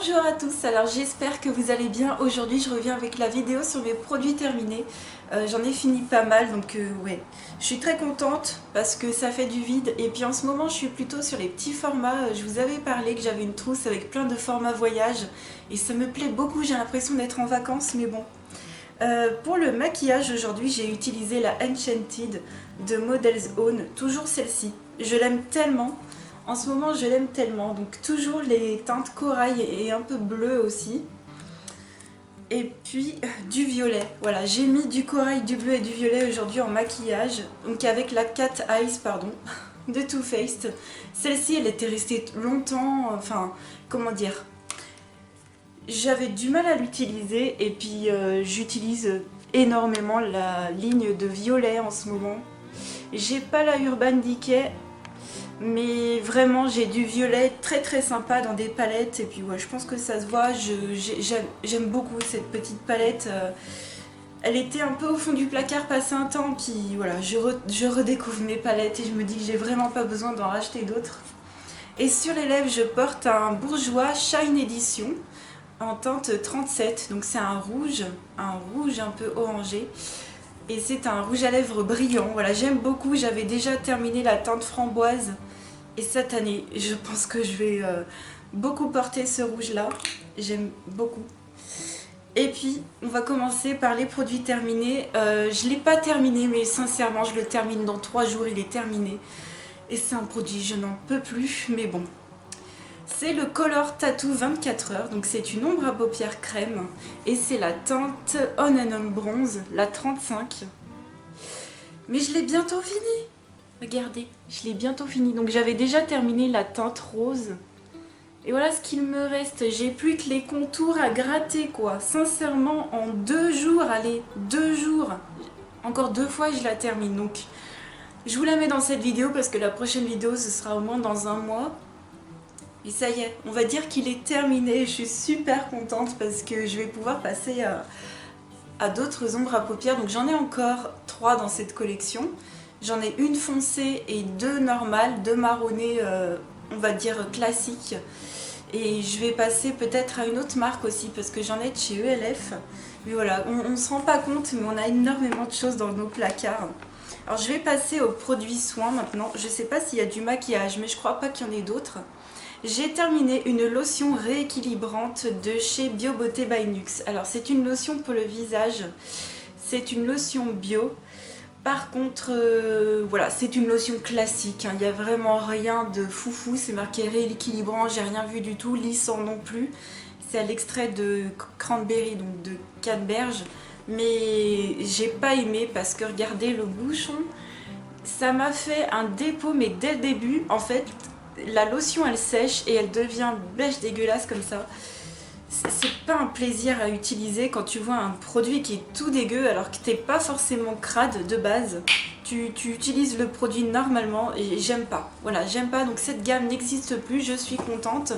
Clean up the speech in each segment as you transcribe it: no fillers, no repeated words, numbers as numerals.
Bonjour à tous, alors j'espère que vous allez bien. Aujourd'hui je reviens avec la vidéo sur mes produits terminés. J'en ai fini pas mal donc ouais, je suis très contente parce que ça fait du vide. Et puis en ce moment je suis plutôt sur les petits formats. Je vous avais parlé que j'avais une trousse avec plein de formats voyage et ça me plaît beaucoup, j'ai l'impression d'être en vacances mais bon. Pour le maquillage aujourd'hui j'ai utilisé la Enchanted de Model's Own, toujours celle-ci. Je l'aime tellement. En ce moment, je l'aime tellement. Donc toujours les teintes corail et un peu bleu aussi. Et puis du violet. Voilà, j'ai mis du corail, du bleu et du violet aujourd'hui en maquillage. Donc avec la Cat Eyes, pardon, de Too Faced. Celle-ci, elle était restée longtemps. Enfin, comment dire, j'avais du mal à l'utiliser. Et puis j'utilise énormément la ligne de violet en ce moment. J'ai pas la Urban Decay. Mais vraiment j'ai du violet très très sympa dans des palettes. Et puis ouais, je pense que ça se voit, j'aime beaucoup cette petite palette. Elle était un peu au fond du placard passé un temps. Puis voilà, je redécouvre mes palettes et je me dis que j'ai vraiment pas besoin d'en racheter d'autres. Et sur les lèvres je porte un Bourjois Shine Edition en teinte 37. Donc c'est un rouge un peu orangé. Et c'est un rouge à lèvres brillant. Voilà, j'aime beaucoup, j'avais déjà terminé la teinte framboise. Et cette année, je pense que je vais beaucoup porter ce rouge-là. J'aime beaucoup. Et puis, on va commencer par les produits terminés. Je ne l'ai pas terminé, mais sincèrement, je le termine dans 3 jours, il est terminé. Et c'est un produit, je n'en peux plus, mais bon. C'est le Color Tattoo 24 heures, donc c'est une ombre à paupières crème. Et c'est la teinte On and On Bronze, la 35. Mais je l'ai bientôt fini. Regardez, je l'ai bientôt fini. Donc j'avais déjà terminé la teinte rose. Et voilà ce qu'il me reste. J'ai plus que les contours à gratter quoi. Sincèrement, en 2 jours, allez, 2 jours. Encore 2 fois et je la termine. Donc je vous la mets dans cette vidéo parce que la prochaine vidéo ce sera au moins dans 1 mois. Et ça y est, on va dire qu'il est terminé. Je suis super contente parce que je vais pouvoir passer à d'autres ombres à paupières. Donc j'en ai encore 3 dans cette collection. J'en ai une foncée et 2 normales, 2 marronnées, on va dire classiques. Et je vais passer peut-être à une autre marque aussi parce que j'en ai de chez ELF. Mais voilà, on ne se rend pas compte mais on a énormément de choses dans nos placards. Alors je vais passer aux produits soins maintenant. Je ne sais pas s'il y a du maquillage mais je crois pas qu'il y en ait d'autres. J'ai terminé une lotion rééquilibrante de chez Bio Beauté by Nuxe. Alors c'est une lotion pour le visage. C'est une lotion bio. Par contre, voilà, c'est une lotion classique, hein. Il n'y a vraiment rien de foufou, c'est marqué rééquilibrant, j'ai rien vu du tout, lissant non plus. C'est à l'extrait de cranberry, donc de canneberge, mais j'ai pas aimé parce que regardez le bouchon, ça m'a fait un dépôt, mais dès le début, en fait, la lotion elle sèche et elle devient beige dégueulasse comme ça. C'est pas un plaisir à utiliser quand tu vois un produit qui est tout dégueu alors que t'es pas forcément crade de base. Tu utilises le produit normalement et j'aime pas. Voilà, j'aime pas, donc cette gamme n'existe plus, je suis contente.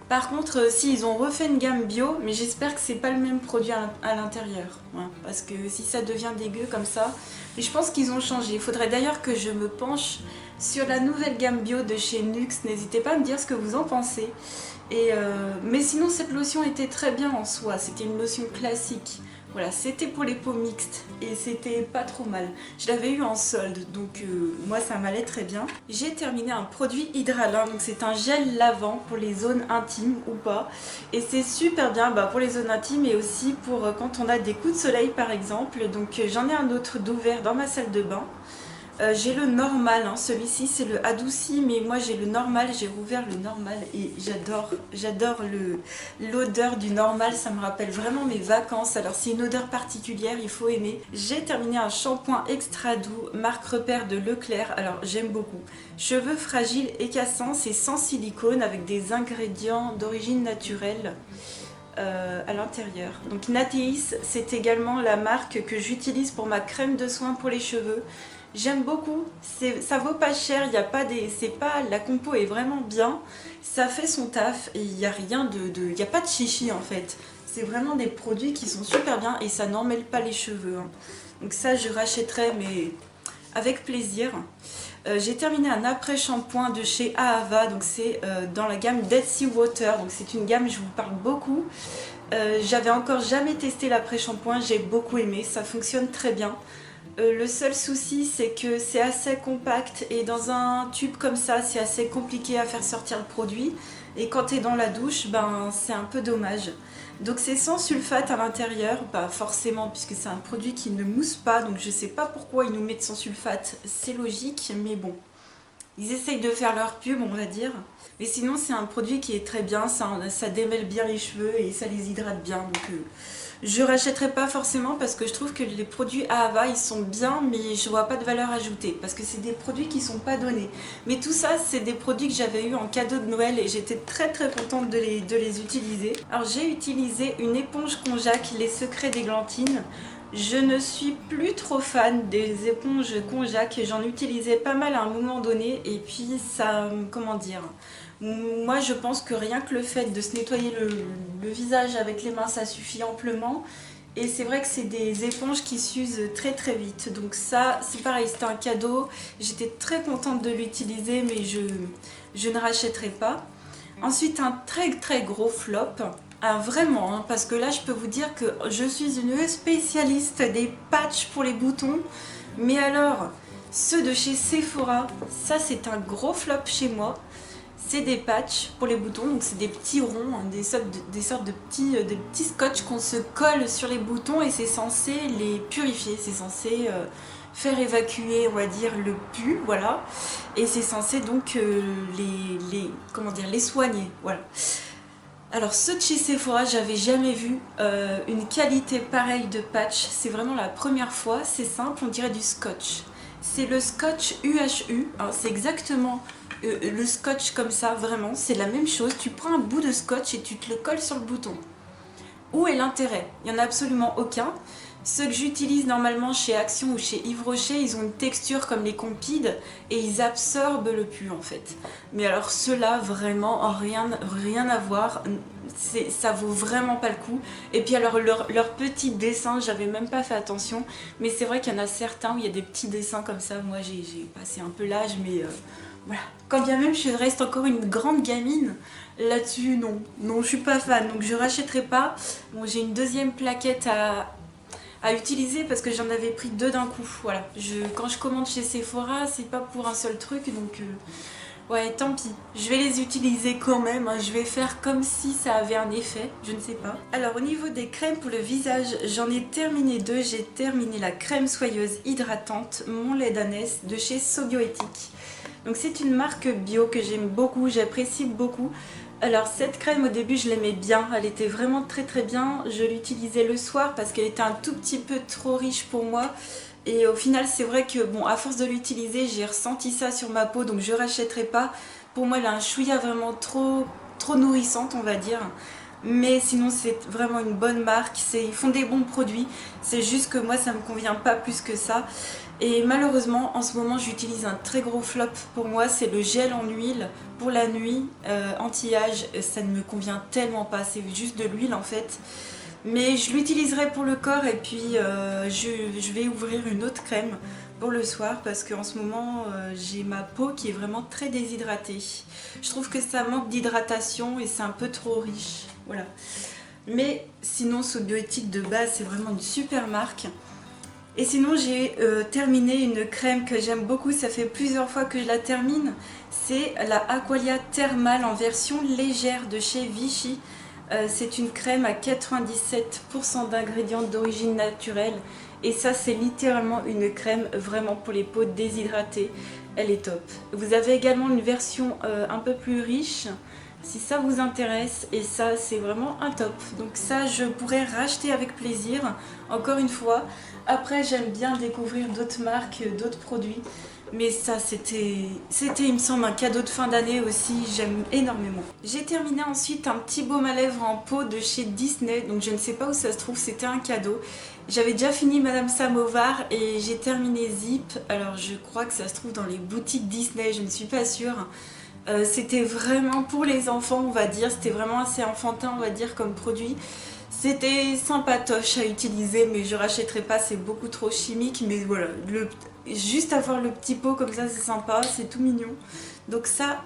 Par contre, si ils ont refait une gamme bio, mais j'espère que c'est pas le même produit à l'intérieur. Ouais, parce que si ça devient dégueu comme ça, mais je pense qu'ils ont changé. Il faudrait d'ailleurs que je me penche sur la nouvelle gamme bio de chez Nuxe. N'hésitez pas à me dire ce que vous en pensez. Mais sinon cette lotion était très bien en soi, c'était une lotion classique. Voilà, c'était pour les peaux mixtes et c'était pas trop mal. Je l'avais eu en solde, donc moi ça m'allait très bien. J'ai terminé un produit Hydralin, donc c'est un gel lavant pour les zones intimes ou pas. Et c'est super bien pour les zones intimes et aussi pour quand on a des coups de soleil par exemple. Donc j'en ai un autre d'ouvert dans ma salle de bain. J'ai le normal, hein. Celui-ci c'est le adouci, mais moi j'ai le normal, j'ai rouvert le normal et j'adore l'odeur du normal, ça me rappelle vraiment mes vacances. Alors c'est une odeur particulière, il faut aimer. J'ai terminé un shampoing extra doux, marque repère de Leclerc, alors j'aime beaucoup. Cheveux fragiles et cassants, c'est sans silicone avec des ingrédients d'origine naturelle. À l'intérieur. Donc Natéis, c'est également la marque que j'utilise pour ma crème de soin pour les cheveux. J'aime beaucoup, ça vaut pas cher, il y a pas des, c'est pas, la compo est vraiment bien, ça fait son taf et il n'y a rien il n'y a pas de chichi en fait. C'est vraiment des produits qui sont super bien et ça n'emmêle pas les cheveux, hein. Donc ça je rachèterai mais avec plaisir. J'ai terminé un après-shampoing de chez Ahava, donc c'est dans la gamme Dead Sea Water, donc c'est une gamme, je vous parle beaucoup. J'avais encore jamais testé l'après-shampoing, j'ai beaucoup aimé, ça fonctionne très bien. Le seul souci, c'est que c'est assez compact et dans un tube comme ça, c'est assez compliqué à faire sortir le produit. Et quand tu es dans la douche, ben, c'est un peu dommage. Donc c'est sans sulfate à l'intérieur, pas forcément puisque c'est un produit qui ne mousse pas, donc je sais pas pourquoi ils nous mettent sans sulfate, c'est logique, mais bon. Ils essayent de faire leur pub, on va dire. Mais sinon, c'est un produit qui est très bien, ça démêle bien les cheveux et ça les hydrate bien. Donc, je rachèterai pas forcément parce que je trouve que les produits Ahava, ils sont bien, mais je vois pas de valeur ajoutée. Parce que c'est des produits qui sont pas donnés. Mais tout ça, c'est des produits que j'avais eu en cadeau de Noël et j'étais très contente de les utiliser. Alors, j'ai utilisé une éponge Conjac, Les Secrets d'Églantine. Je ne suis plus trop fan des éponges Conjac, j'en utilisais pas mal à un moment donné et puis ça, comment dire, moi je pense que rien que le fait de se nettoyer le visage avec les mains ça suffit amplement et c'est vrai que c'est des éponges qui s'usent très vite, donc ça c'est pareil, c'était un cadeau, j'étais très contente de l'utiliser mais je ne rachèterai pas. Ensuite un très gros flop. Ah, vraiment, hein, parce que là je peux vous dire que je suis une spécialiste des patchs pour les boutons. Mais alors, ceux de chez Sephora, ça c'est un gros flop chez moi. C'est des patchs pour les boutons, donc c'est des petits ronds, hein, des sortes de petits scotch qu'on se colle sur les boutons et c'est censé les purifier, c'est censé faire évacuer, on va dire, le pus, voilà. Et c'est censé donc comment dire, les soigner, voilà. Alors ceux de chez Sephora, j'avais jamais vu une qualité pareille de patch, c'est vraiment la première fois, c'est simple, on dirait du scotch. C'est le scotch UHU, hein, c'est exactement le scotch comme ça, vraiment, c'est la même chose, tu prends un bout de scotch et tu te le colles sur le bouton. Où est l'intérêt? Il n'y en a absolument aucun. Ceux que j'utilise normalement chez Action ou chez Yves Rocher, ils ont une texture comme les Compides et ils absorbent le pus en fait. Mais alors ceux-là, vraiment, rien à voir. Ça vaut vraiment pas le coup. Et puis alors leurs petits dessins, j'avais même pas fait attention. Mais c'est vrai qu'il y en a certains où il y a des petits dessins comme ça. Moi j'ai passé un peu l'âge, mais voilà. Quand bien même je reste encore une grande gamine, là-dessus non je suis pas fan. Donc je rachèterai pas. Bon, j'ai une deuxième plaquette à utiliser parce que j'en avais pris deux d'un coup. Voilà. Quand je commande chez Sephora, c'est pas pour un seul truc, donc ouais, tant pis. Je vais les utiliser quand même, hein. Je vais faire comme si ça avait un effet, je ne sais pas. Alors au niveau des crèmes pour le visage, j'en ai terminé deux. J'ai terminé la crème soyeuse hydratante Mon lait d'ânesse de chez Sobioéthique. Donc c'est une marque bio que j'aime beaucoup, j'apprécie beaucoup. Alors cette crème au début je l'aimais bien, elle était vraiment très bien, je l'utilisais le soir parce qu'elle était un tout petit peu trop riche pour moi et au final c'est vrai que bon, à force de l'utiliser j'ai ressenti ça sur ma peau donc je rachèterai pas. Pour moi elle a un chouïa vraiment trop nourrissante on va dire, mais sinon c'est vraiment une bonne marque, ils font des bons produits, c'est juste que moi ça me convient pas plus que ça. Et malheureusement en ce moment j'utilise un très gros flop pour moi, c'est le gel en huile pour la nuit anti-âge, ça ne me convient tellement pas, c'est juste de l'huile en fait. Mais je l'utiliserai pour le corps et puis je vais ouvrir une autre crème pour le soir parce qu'en ce moment j'ai ma peau qui est vraiment très déshydratée. Je trouve que ça manque d'hydratation et c'est un peu trop riche, voilà. Mais sinon Sobioéthique de base c'est vraiment une super marque. Et sinon j'ai terminé une crème que j'aime beaucoup, ça fait plusieurs fois que je la termine. C'est la Aqualia Thermal en version légère de chez Vichy. C'est une crème à 97% d'ingrédients d'origine naturelle. Et ça c'est littéralement une crème vraiment pour les peaux déshydratées. Elle est top. Vous avez également une version un peu plus riche si ça vous intéresse et ça c'est vraiment un top. Donc ça je pourrais racheter avec plaisir, encore une fois. Après j'aime bien découvrir d'autres marques, d'autres produits. Mais ça c'était il me semble un cadeau de fin d'année aussi, j'aime énormément. J'ai terminé ensuite un petit baume à lèvres en peau de chez Disney, donc je ne sais pas où ça se trouve, c'était un cadeau. J'avais déjà fini Madame Samovar et j'ai terminé Zip, alors je crois que ça se trouve dans les boutiques Disney, je ne suis pas sûre. C'était vraiment pour les enfants, on va dire, c'était vraiment assez enfantin, on va dire, comme produit. C'était sympatoche à utiliser, mais je rachèterai pas, c'est beaucoup trop chimique. Mais voilà, juste avoir le petit pot comme ça, c'est sympa, c'est tout mignon. Donc ça,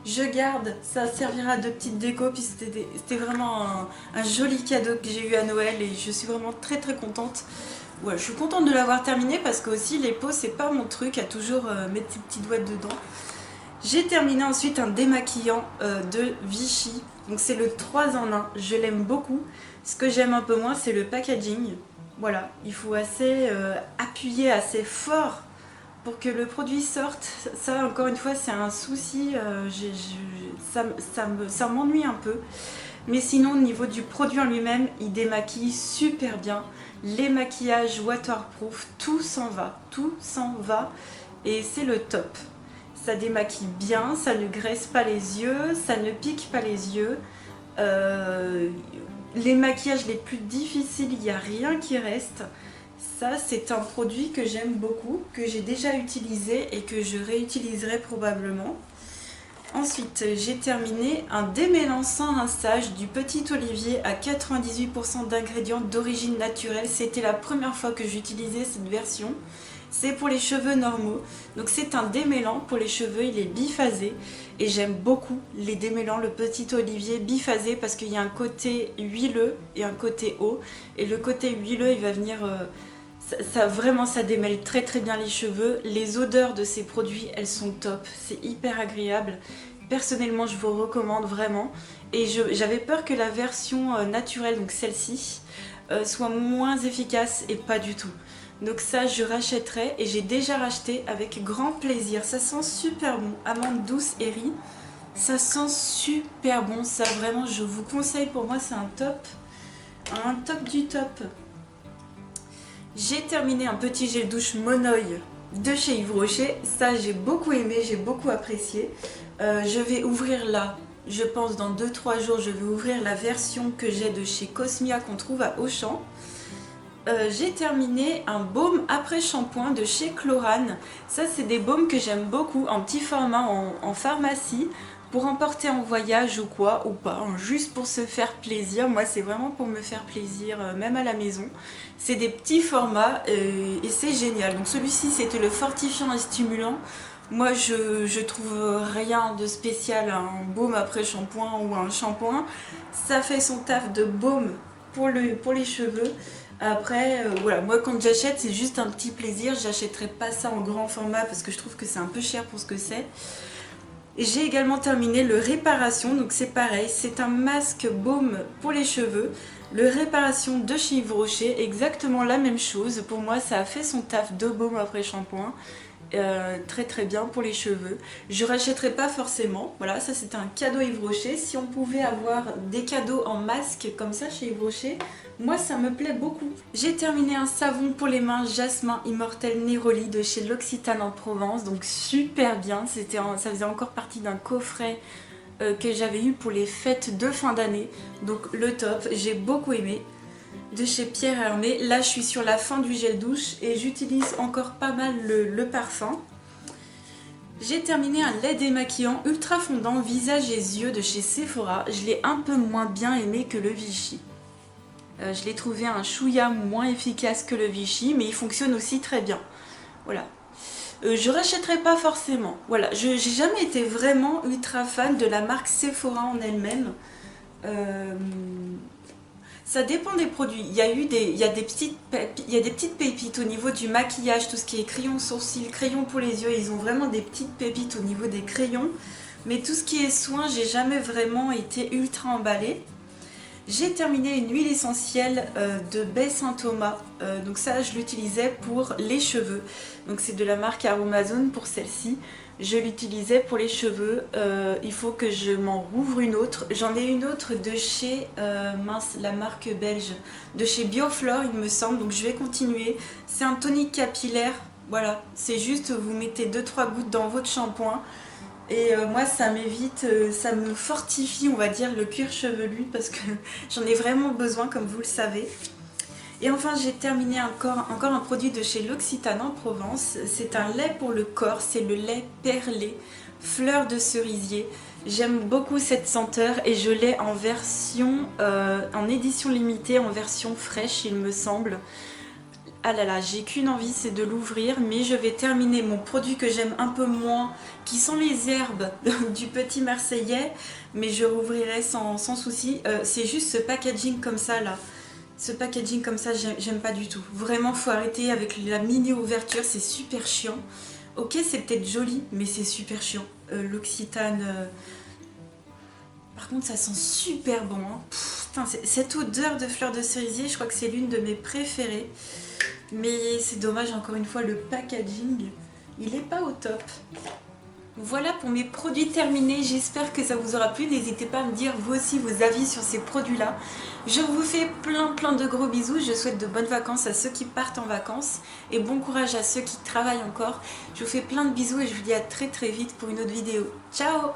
je garde, ça servira de petite déco, puis c'était vraiment un joli cadeau que j'ai eu à Noël et je suis vraiment très très contente. Ouais, je suis contente de l'avoir terminé parce que aussi les pots, c'est pas mon truc à toujours mettre ses petites doigts dedans. J'ai terminé ensuite un démaquillant de Vichy. Donc c'est le 3 en 1, je l'aime beaucoup. Ce que j'aime un peu moins, c'est le packaging. Voilà, il faut assez appuyer assez fort pour que le produit sorte. Ça, encore une fois, c'est un souci. Ça m'ennuie un peu. Mais sinon, au niveau du produit en lui-même, il démaquille super bien. Les maquillages waterproof, tout s'en va. Tout s'en va. Et c'est le top. Ça démaquille bien, ça ne graisse pas les yeux, ça ne pique pas les yeux. Les maquillages les plus difficiles, il n'y a rien qui reste. Ça, c'est un produit que j'aime beaucoup, que j'ai déjà utilisé et que je réutiliserai probablement. Ensuite, j'ai terminé un démêlant sans rinçage du Petit Olivier à 98% d'ingrédients d'origine naturelle. C'était la première fois que j'utilisais cette version. C'est pour les cheveux normaux. Donc c'est un démêlant pour les cheveux, il est biphasé. Et j'aime beaucoup les démêlants, le Petit Olivier biphasé parce qu'il y a un côté huileux et un côté eau. Et le côté huileux, il va venir... vraiment, ça démêle très très bien les cheveux. Les odeurs de ces produits, elles sont top. C'est hyper agréable. Personnellement, je vous recommande vraiment. Et j'avais peur que la version naturelle, donc celle-ci, soit moins efficace et pas du tout. Donc ça, je rachèterai et j'ai déjà racheté avec grand plaisir. Ça sent super bon. Amande douce et riz. Ça sent super bon. Ça, vraiment, je vous conseille. Pour moi, c'est un top. Un top du top. J'ai terminé un petit gel douche Monoï de chez Yves Rocher. Ça, j'ai beaucoup aimé, j'ai beaucoup apprécié. Je vais ouvrir là, je pense dans 2-3 jours, je vais ouvrir la version que j'ai de chez Cosmia qu'on trouve à Auchan. J'ai terminé un baume après shampoing de chez Chlorane. Ça, c'est des baumes que j'aime beaucoup en petit format en pharmacie pour emporter en voyage ou quoi, ou pas, hein, juste pour se faire plaisir. Moi, c'est vraiment pour me faire plaisir, même à la maison. C'est des petits formats et c'est génial. Donc celui-ci, c'était le fortifiant et stimulant. Moi, je trouve rien de spécial à un baume après shampoing ou un shampoing. Ça fait son taf de baume pour les cheveux. Après, voilà, moi quand j'achète, c'est juste un petit plaisir. J'achèterai pas ça en grand format parce que je trouve que c'est un peu cher pour ce que c'est. J'ai également terminé le Réparation, donc c'est pareil, c'est un masque baume pour les cheveux. Le Réparation de chez Yves Rocher, exactement la même chose. Pour moi, ça a fait son taf de baume après shampoing. Très très bien pour les cheveux. Je rachèterai pas forcément, voilà, ça c'était un cadeau Yves Rocher. Si on pouvait avoir des cadeaux en masque comme ça chez Yves Rocher, moi ça me plaît beaucoup. J'ai terminé un savon pour les mains Jasmin Immortel Neroli de chez L'Occitane en Provence, donc super bien. Ça faisait encore partie d'un coffret que j'avais eu pour les fêtes de fin d'année, donc le top, j'ai beaucoup aimé. De chez Pierre Hermé. Là, je suis sur la fin du gel douche et j'utilise encore pas mal le parfum. J'ai terminé un lait démaquillant ultra fondant visage et yeux de chez Sephora. Je l'ai un peu moins bien aimé que le Vichy. Je l'ai trouvé un chouïa moins efficace que le Vichy, mais il fonctionne aussi très bien. Voilà. Je rachèterai pas forcément. Voilà, j'ai jamais été vraiment ultra fan de la marque Sephora en elle-même. Ça dépend des produits. Il y a des petites pépites au niveau du maquillage, tout ce qui est crayon sourcil, crayon pour les yeux. Ils ont vraiment des petites pépites au niveau des crayons. Mais tout ce qui est soin, j'ai jamais vraiment été ultra emballée. J'ai terminé une huile essentielle de Baie Saint-Thomas. Donc ça, je l'utilisais pour les cheveux. Donc c'est de la marque Aromazone pour celle-ci. Je l'utilisais pour les cheveux. Il faut que je m'en rouvre une autre. J'en ai une autre de chez, la marque belge, de chez Bioflore il me semble. Donc je vais continuer. C'est un tonique capillaire. Voilà, c'est juste vous mettez 2-3 gouttes dans votre shampoing. Et moi ça m'évite, ça me fortifie on va dire le cuir chevelu parce que j'en ai vraiment besoin comme vous le savez. Et enfin j'ai terminé encore un produit de chez L'Occitane en Provence. C'est un lait pour le corps, c'est le lait perlé fleur de cerisier. J'aime beaucoup cette senteur et je l'ai en version, en édition limitée, en version fraîche il me semble. Ah là là, j'ai qu'une envie, c'est de l'ouvrir, mais je vais terminer mon produit que j'aime un peu moins, qui sont les herbes du Petit Marseillais, mais je rouvrirai sans souci. C'est juste ce packaging comme ça là. Ce packaging comme ça, j'aime pas du tout. Vraiment, faut arrêter avec la mini ouverture, c'est super chiant. Ok, c'est peut-être joli, mais c'est super chiant. L'Occitane... Par contre, ça sent super bon. Hein. Putain, cette odeur de fleur de cerisier, je crois que c'est l'une de mes préférées. Mais c'est dommage, encore une fois, le packaging, il est pas au top. Voilà pour mes produits terminés, j'espère que ça vous aura plu. N'hésitez pas à me dire vous aussi vos avis sur ces produits-là. Je vous fais plein de gros bisous. Je souhaite de bonnes vacances à ceux qui partent en vacances et bon courage à ceux qui travaillent encore. Je vous fais plein de bisous et je vous dis à très vite pour une autre vidéo. Ciao!